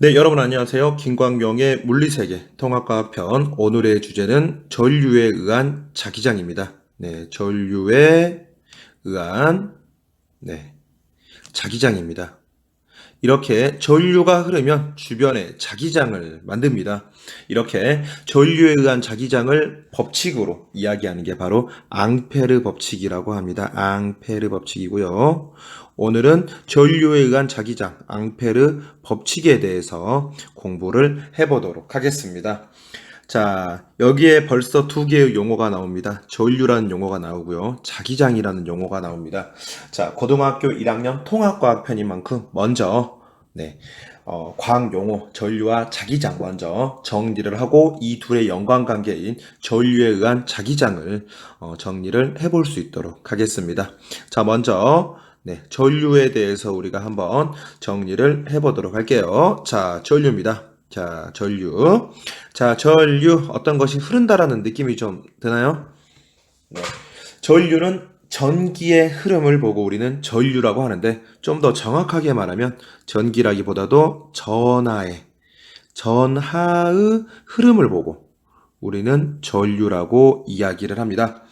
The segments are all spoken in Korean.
네, 여러분 안녕하세요. 김광명의 물리세계 통합과학 편 오늘의 주제는 전류에 의한 자기장입니다. 네, 전류에 의한 자기장입니다. 이렇게 전류가 흐르면 주변에 자기장을 만듭니다. 이렇게 전류에 의한 자기장을 법칙으로 이야기하는 게 바로 앙페르 법칙이라고 합니다. 앙페르 법칙이고요. 오늘은 전류에 의한 자기장, 앙페르 법칙에 대해서 공부를 해보도록 하겠습니다. 자, 여기에 벌써 두 개의 용어가 나옵니다. 전류라는 용어가 나오고요. 자기장이라는 용어가 나옵니다. 자, 고등학교 1학년 통합과학 편인 만큼 먼저 과학 용어 전류와 자기장 먼저 정리를 하고 이 둘의 연관관계인 전류에 의한 자기장을 정리를 해볼 수 있도록 하겠습니다. 자, 먼저 전류에 대해서 우리가 한번 정리를 해보도록 할게요. 자, 전류입니다. 자, 전류. 자, 전류 어떤 것이 흐른다라는 느낌이 좀 드나요? 네. 전류는 전기의 흐름을 보고 우리는 전류라고 하는데 좀 더 정확하게 말하면 전기라기보다도 전하의 흐름을 보고 우리는 전류라고 이야기를 합니다.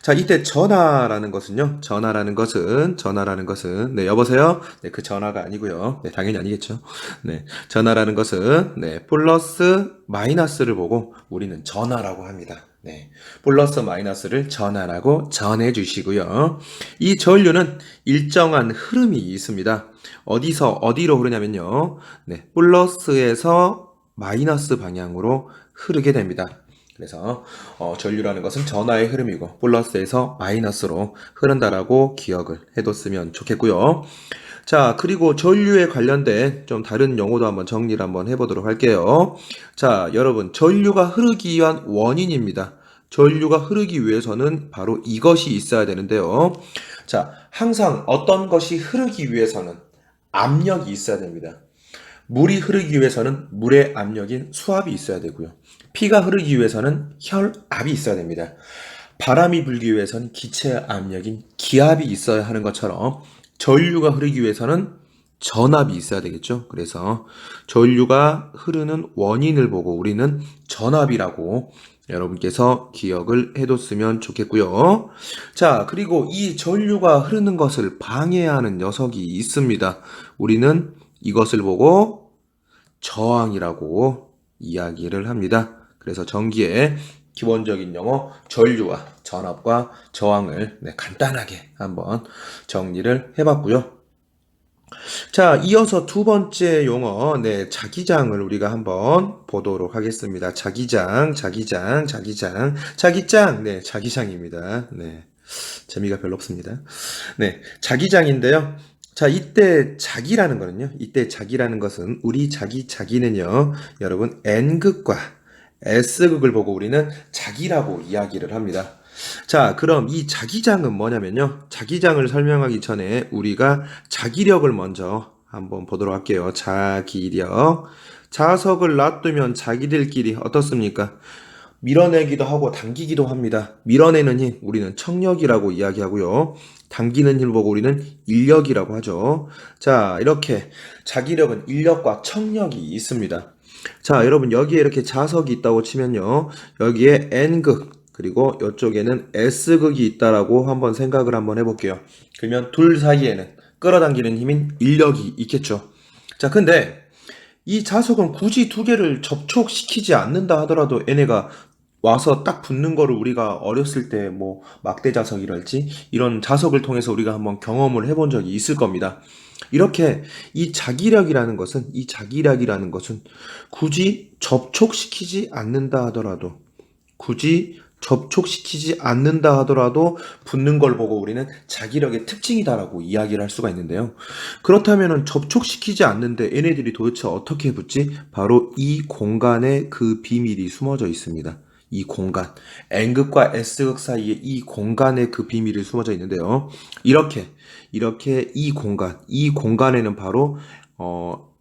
자, 이때 전하라는 것은요. 전하라는 것은 네, 여보세요? 네, 그 전화가 아니고요. 네, 당연히 아니겠죠. 네. 전하라는 것은 플러스 마이너스를 보고 우리는 전하라고 합니다. 네. 플러스 마이너스를 전하라고 전해 주시고요. 이 전류는 일정한 흐름이 있습니다. 어디서 어디로 흐르냐면요. 플러스에서 마이너스 방향으로 흐르게 됩니다. 그래서 전류라는 것은 전하의 흐름이고 플러스에서 마이너스로 흐른다라고 기억을 해뒀으면 좋겠고요. 자, 그리고 전류에 관련된 좀 다른 용어도 한번 정리를 한번 해보도록 할게요. 자, 여러분, 전류가 흐르기 위한 원인입니다. 전류가 흐르기 위해서는 바로 이것이 있어야 되는데요. 자, 항상 어떤 것이 흐르기 위해서는 압력이 있어야 됩니다. 물이 흐르기 위해서는 물의 압력인 수압이 있어야 되고요. 피가 흐르기 위해서는 혈압이 있어야 됩니다. 바람이 불기 위해서는 기체 압력인 기압이 있어야 하는 것처럼 전류가 흐르기 위해서는 전압이 있어야 되겠죠. 그래서 전류가 흐르는 원인을 보고 우리는 전압이라고 여러분께서 기억을 해뒀으면 좋겠고요. 자, 그리고 이 전류가 흐르는 것을 방해하는 녀석이 있습니다. 우리는 이것을 보고 저항이라고 이야기를 합니다. 그래서 전기의 기본적인 용어 전류와 전압과 저항을 간단하게 한번 정리를 해봤고요. 자, 이어서 두 번째 용어, 자기장을 우리가 한번 보도록 하겠습니다. 자기장, 자기장입니다. 재미가 별로 없습니다. 자기장인데요. 자, 이때 자기라는 것은 우리 자기는요, 여러분 N극과 S극을 보고 우리는 자기라고 이야기를 합니다. 자, 그럼 이 자기장은 뭐냐면요. 자기장을 설명하기 전에 우리가 자기력을 먼저 한번 보도록 할게요. 자기력. 자석을 놔두면 자기들끼리 어떻습니까? 밀어내기도 하고 당기기도 합니다. 밀어내는 힘 우리는 척력이라고 이야기하고요. 당기는 힘 보고 우리는 인력이라고 하죠. 자, 이렇게 자기력은 인력과 척력이 있습니다. 자, 여러분 여기에 이렇게 자석이 있다고 치면요. 여기에 N극 그리고 이쪽에는 S극이 있다라고 한번 생각을 한번 해볼게요. 그러면 둘 사이에는 끌어당기는 힘인 인력이 있겠죠. 자, 근데 이 자석은 굳이 두 개를 접촉시키지 않는다 하더라도 얘네가 와서 딱 붙는 거를 우리가 어렸을 때 뭐 막대 자석이랄지 이런 자석을 통해서 우리가 한번 경험을 해본 적이 있을 겁니다. 이렇게 이 자기력이라는 것은 굳이 접촉시키지 않는다 하더라도 붙는 걸 보고 우리는 자기력의 특징이다라고 이야기를 할 수가 있는데요. 그렇다면 접촉시키지 않는데 얘네들이 도대체 어떻게 붙지? 바로 이 공간에 그 비밀이 숨어져 있습니다. 이 공간, N극과 S극 사이에 이 공간에 그 비밀이 숨어져 있는데요. 이렇게 이 공간에는 바로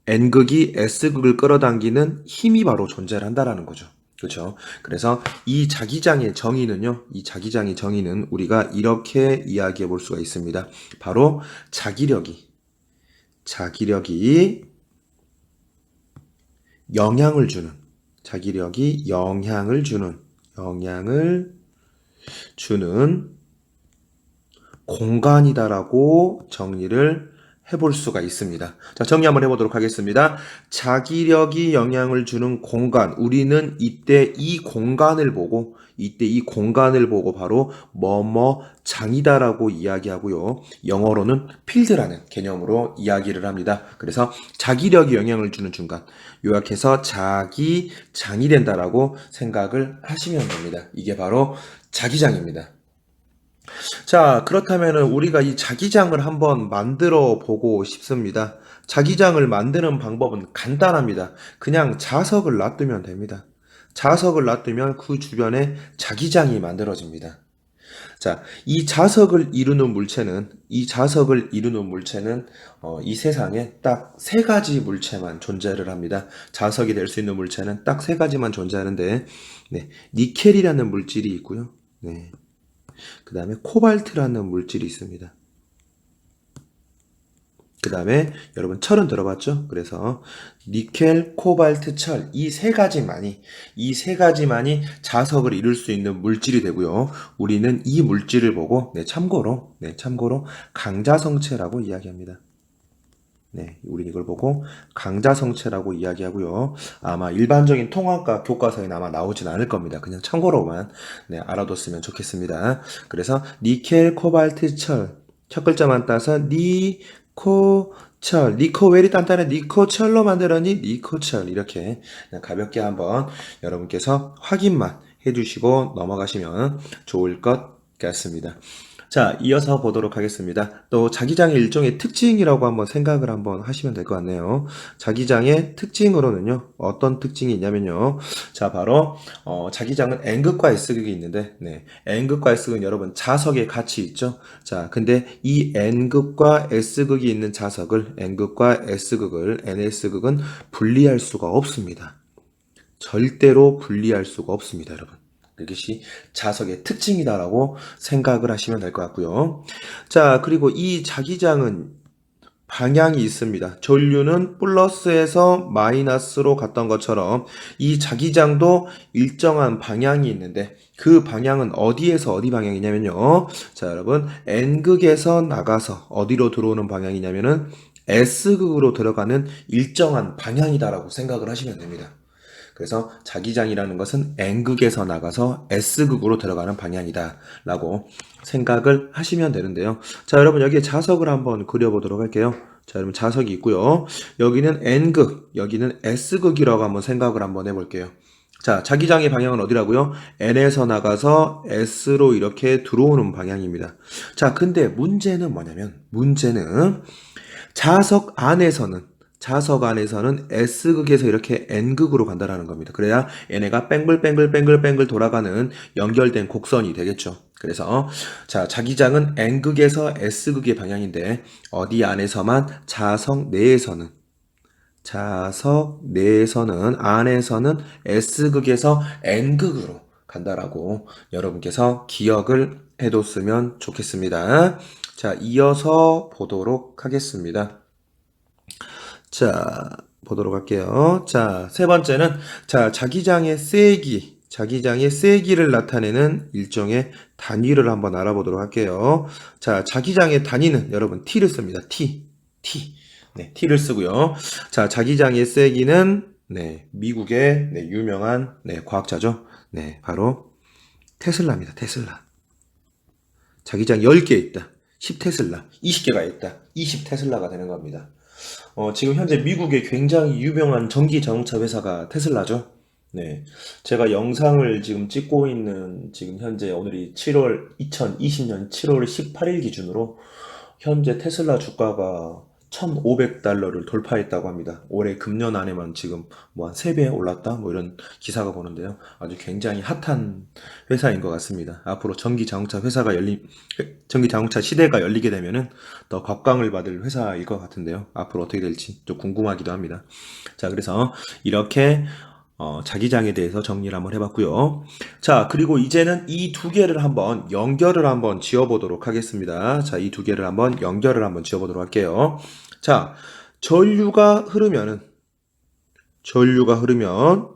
N극이 S극을 끌어당기는 힘이 바로 존재를 한다라는 거죠. 그렇죠. 그래서 이 자기장의 정의는 우리가 이렇게 이야기해 볼 수가 있습니다. 바로 자기력이 영향을 주는, 자기력이 영향을 주는 공간이다라고 정리를 해볼 수가 있습니다. 자, 정리 한번 해보도록 하겠습니다. 자기력이 영향을 주는 공간, 우리는 이때 이 공간을 보고 바로 뭐뭐장이다라고 이야기하고요. 영어로는 필드라는 개념으로 이야기를 합니다. 그래서 자기력이 영향을 주는 중간, 요약해서 자기장이 된다라고 생각을 하시면 됩니다. 이게 바로 자기장입니다. 자, 그렇다면 우리가 이 자기장을 한번 만들어 보고 싶습니다. 자기장을 만드는 방법은 간단합니다. 그냥 자석을 놔두면 됩니다. 자석을 놔두면 그 주변에 자기장이 만들어집니다. 자, 이 자석을 이루는 물체는 이 세상에 딱 세 가지 물체만 존재를 합니다. 자석이 될 수 있는 물체는 딱 세 가지만 존재하는데, 네, 니켈이라는 물질이 있고요. 네. 그 다음에 코발트라는 물질이 있습니다. 그 다음에 여러분 철은 들어봤죠? 그래서 니켈, 코발트, 철 이 세 가지만이 자석을 이룰 수 있는 물질이 되고요. 우리는 이 물질을 보고 참고로 강자성체라고 이야기합니다. 네, 우린 이걸 보고 강자성체라고 이야기하고요. 아마 일반적인 통합과 교과서에 아마 나오진 않을 겁니다. 그냥 참고로만 알아뒀으면 좋겠습니다. 그래서 니켈, 코발트, 철. 첫 글자만 따서 니코철. 니코 왜 이리 단단해? 니코철로 만들었니? 니코철. 이렇게 그냥 가볍게 한번 여러분께서 확인만 해주시고 넘어가시면 좋을 것 같습니다. 자, 이어서 보도록 하겠습니다. 또 자기장의 일종의 특징이라고 한번 생각을 한번 하시면 될 것 같네요. 자기장의 특징으로는요, 어떤 특징이 있냐면요. 자, 바로 자기장은 N극과 S극이 있는데, N극과 S극은 여러분 자석의 가치 있죠? 자, 근데 이 N극과 S극이 있는 자석을 N극과 S극을 NS극은 분리할 수가 없습니다. 절대로 분리할 수가 없습니다, 여러분. 이것이 자석의 특징이다라고 생각을 하시면 될 것 같고요. 자, 그리고 이 자기장은 방향이 있습니다. 전류는 플러스에서 마이너스로 갔던 것처럼 이 자기장도 일정한 방향이 있는데 그 방향은 어디에서 어디 방향이냐면요. 자, 여러분 N극에서 나가서 어디로 들어오는 방향이냐면은 S극으로 들어가는 일정한 방향이다라고 생각을 하시면 됩니다. 그래서 자기장이라는 것은 N극에서 나가서 S극으로 들어가는 방향이다 라고 생각을 하시면 되는데요. 자, 여러분 여기에 자석을 한번 그려보도록 할게요. 자, 여러분 자석이 있고요. 여기는 N극, 여기는 S극이라고 한번 생각을 한번 해볼게요. 자, 자기장의 방향은 어디라고요? N에서 나가서 S로 이렇게 들어오는 방향입니다. 자, 근데 문제는 뭐냐면 자석 안에서는 S극에서 이렇게 N극으로 간다라는 겁니다. 그래야 얘네가 뱅글뱅글 돌아가는 연결된 곡선이 되겠죠. 그래서 자, 자기장은 N극에서 S극의 방향인데 어디 안에서만 자석 내에서는 안에서는 S극에서 N극으로 간다라고 여러분께서 기억을 해뒀으면 좋겠습니다. 자, 이어서 보도록 하겠습니다. 자, 보도록 할게요. 자, 세 번째는, 자, 자기장의 세기를 나타내는 일종의 단위를 한번 알아보도록 할게요. 자, 자기장의 단위는 여러분 T를 씁니다. T. 네, T를 쓰고요. 자, 자기장의 세기는, 미국의, 유명한, 과학자죠. 네, 바로 테슬라입니다. 테슬라. 자기장 10개 있다. 10테슬라. 20개가 있다. 20테슬라가 되는 겁니다. 지금 현재 미국의 굉장히 유명한 전기 자동차 회사가 테슬라죠. 네. 제가 영상을 지금 찍고 있는 지금 현재 오늘이 2020년 7월 18일 기준으로 현재 테슬라 주가가 $1,500를 돌파했다고 합니다. 올해 금년 안에만 지금 뭐 한 3배 올랐다? 뭐 이런 기사가 보는데요. 아주 굉장히 핫한 회사인 것 같습니다. 앞으로 전기 자동차 시대가 열리게 되면은 더 각광을 받을 회사일 것 같은데요. 앞으로 어떻게 될지 좀 궁금하기도 합니다. 자, 그래서 이렇게 자기장에 대해서 정리를 한번 해봤고요. 자, 그리고 이제는 이 두 개를 한번 연결을 한번 지어보도록 하겠습니다. 자, 이 두 개를 한번 연결을 한번 지어보도록 할게요. 자, 전류가 흐르면은 전류가 흐르면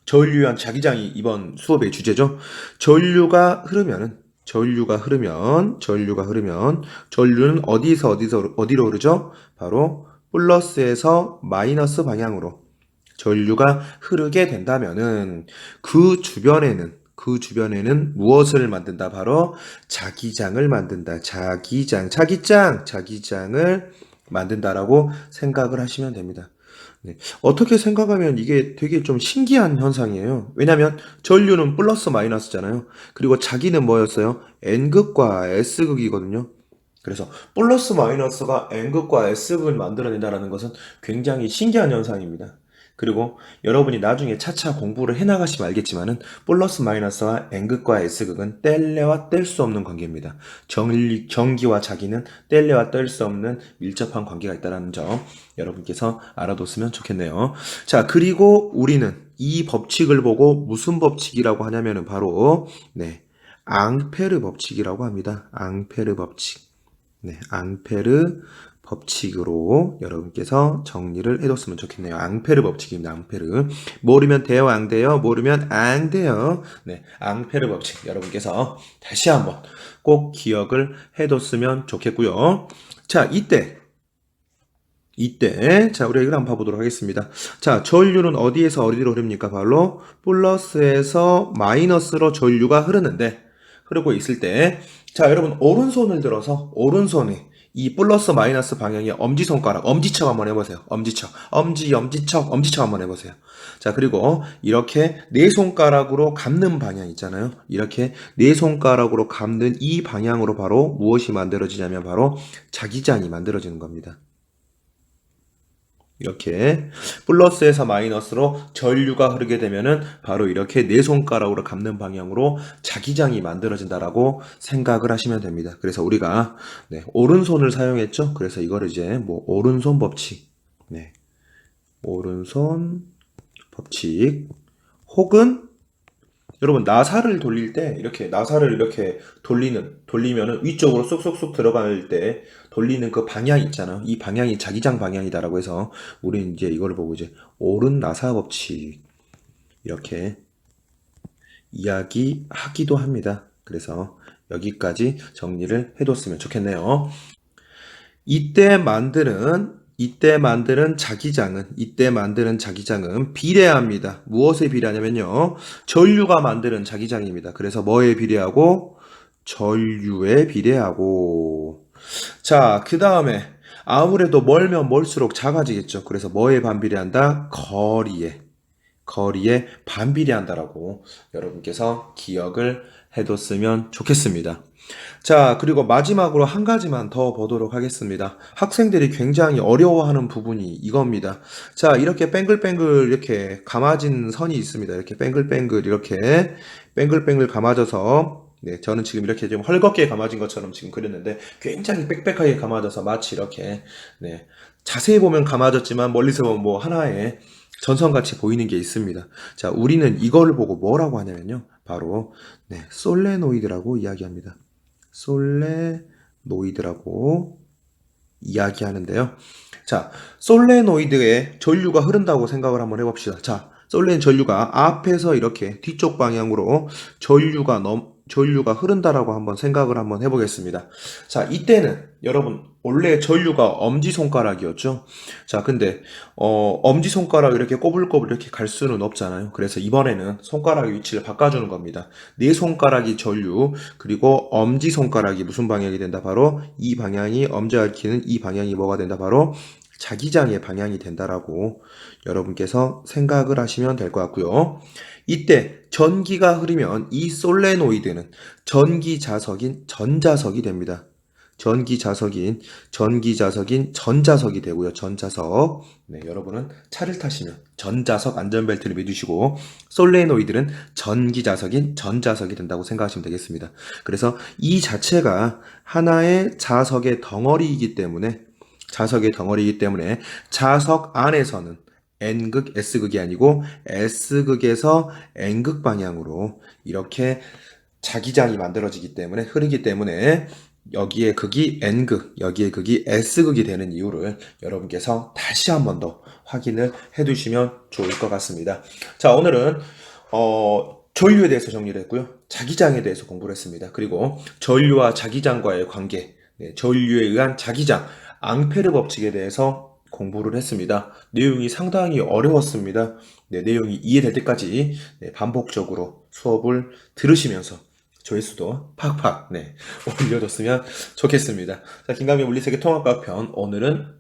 전류한 자기장이 이번 수업의 주제죠. 전류가 흐르면은 전류는 어디로 흐르죠? 바로 플러스에서 마이너스 방향으로 전류가 흐르게 된다면은 그 주변에는 무엇을 만든다? 바로 자기장을 만든다. 자기장을 만든다라고 생각을 하시면 됩니다. 네. 어떻게 생각하면 이게 되게 좀 신기한 현상이에요. 왜냐면 전류는 플러스 마이너스잖아요. 그리고 자기는 뭐였어요? N극과 S극이거든요. 그래서 플러스 마이너스가 N극과 S극을 만들어낸다는 것은 굉장히 신기한 현상입니다. 그리고 여러분이 나중에 차차 공부를 해나가시면 알겠지만은 플러스 마이너스와 N극과 S극은 뗄래와 뗄 수 없는 관계입니다. 전기와 자기는 뗄래와 뗄 수 없는 밀접한 관계가 있다는 점 여러분께서 알아뒀으면 좋겠네요. 자, 그리고 우리는 이 법칙을 보고 무슨 법칙이라고 하냐면은 바로 앙페르 법칙이라고 합니다. 앙페르 법칙. 앙페르 법칙으로 여러분께서 정리를 해뒀으면 좋겠네요. 앙페르 법칙입니다. 앙페르. 모르면 돼요, 안 돼요? 모르면 안 돼요. 앙페르 법칙 여러분께서 다시 한번 꼭 기억을 해뒀으면 좋겠고요. 자, 이때 자, 우리가 이걸 한번 봐보도록 하겠습니다. 자, 전류는 어디에서 어디로 흐릅니까? 바로 플러스에서 마이너스로 전류가 흐르고 있을 때, 자, 여러분, 오른손을 들어서, 오른손에 이 플러스 마이너스 방향의 엄지손가락, 엄지척 한번 해보세요. 엄지척 한번 해보세요. 자, 그리고 이렇게 네 손가락으로 감는 방향 있잖아요. 이렇게 네 손가락으로 감는 이 방향으로 바로 무엇이 만들어지냐면 바로 자기장이 만들어지는 겁니다. 이렇게 플러스에서 마이너스로 전류가 흐르게 되면은 바로 이렇게 네 손가락으로 감는 방향으로 자기장이 만들어진다라고 생각을 하시면 됩니다. 그래서 우리가 오른손을 사용했죠. 그래서 이거를 이제 오른손 법칙, 오른손 법칙 혹은 여러분 나사를 돌릴 때 나사를 이렇게 돌리면은 위쪽으로 쏙쏙쏙 들어갈 때 돌리는 그 방향 있잖아요. 이 방향이 자기장 방향이다라고 해서 우리는 이제 이걸 보고 이제 오른 나사 법칙 이렇게 이야기하기도 합니다. 그래서 여기까지 정리를 해뒀으면 좋겠네요. 이때 만드는 자기장은 비례합니다. 무엇에 비례하냐면요. 전류가 만드는 자기장입니다. 그래서 뭐에 비례하고? 전류에 비례하고. 자, 그 다음에 아무래도 멀면 멀수록 작아지겠죠. 그래서 뭐에 반비례한다? 거리에 반비례한다라고 여러분께서 기억을 해뒀으면 좋겠습니다. 자, 그리고 마지막으로 한 가지만 더 보도록 하겠습니다. 학생들이 굉장히 어려워하는 부분이 이겁니다. 자, 이렇게 뱅글뱅글 이렇게 감아진 선이 있습니다. 이렇게 뱅글뱅글 감아져서 저는 지금 이렇게 좀 헐겁게 감아진 것처럼 지금 그렸는데 굉장히 빽빽하게 감아져서 마치 이렇게 자세히 보면 감아졌지만 멀리서 보면 뭐 하나의 전선같이 보이는 게 있습니다. 자, 우리는 이걸 보고 뭐라고 하냐면요. 바로 솔레노이드라고 이야기합니다. 솔레노이드라고 이야기하는데요. 자, 솔레노이드에 전류가 흐른다고 생각을 한번 해봅시다. 자, 솔레는 전류가 앞에서 이렇게 뒤쪽 방향으로 전류가 흐른다라고 한번 생각을 한번 해보겠습니다. 자, 이때는 여러분 원래 전류가 엄지손가락이었죠. 자, 근데 엄지손가락 이렇게 꼬불꼬불 이렇게 갈 수는 없잖아요. 그래서 이번에는 손가락의 위치를 바꿔주는 겁니다. 네 손가락이 전류, 그리고 엄지손가락이 무슨 방향이 된다? 바로 이 방향이 엄지가 가리키는 이 방향이 뭐가 된다? 바로 자기장의 방향이 된다라고 여러분께서 생각을 하시면 될 것 같고요. 이때 전기가 흐르면 이 솔레노이드는 전기자석인 전자석이 됩니다. 전기자석인 전자석이 되고요. 전자석. 여러분은 차를 타시면 전자석 안전벨트를 매주시고 솔레노이드는 전기자석인 전자석이 된다고 생각하시면 되겠습니다. 그래서 이 자체가 하나의 자석의 덩어리이기 때문에 자석 안에서는 N극, S극이 아니고 S극에서 N극 방향으로 이렇게 자기장이 흐르기 때문에 여기에 극이 n극, 여기에 극이 s극이 되는 이유를 여러분께서 다시 한 번 더 확인을 해두시면 좋을 것 같습니다. 자, 오늘은 전류에 대해서 정리를 했고요. 자기장에 대해서 공부를 했습니다. 그리고 전류와 자기장과의 관계, 전류에 의한 자기장, 앙페르 법칙에 대해서 공부를 했습니다. 내용이 상당히 어려웠습니다. 내용이 이해될 때까지 반복적으로 수업을 들으시면서 조회수도 팍팍 올려줬으면 좋겠습니다. 자, 김강민 물리세계 통합과학 편, 오늘은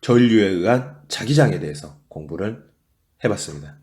전류에 의한 자기장에 대해서 공부를 해봤습니다.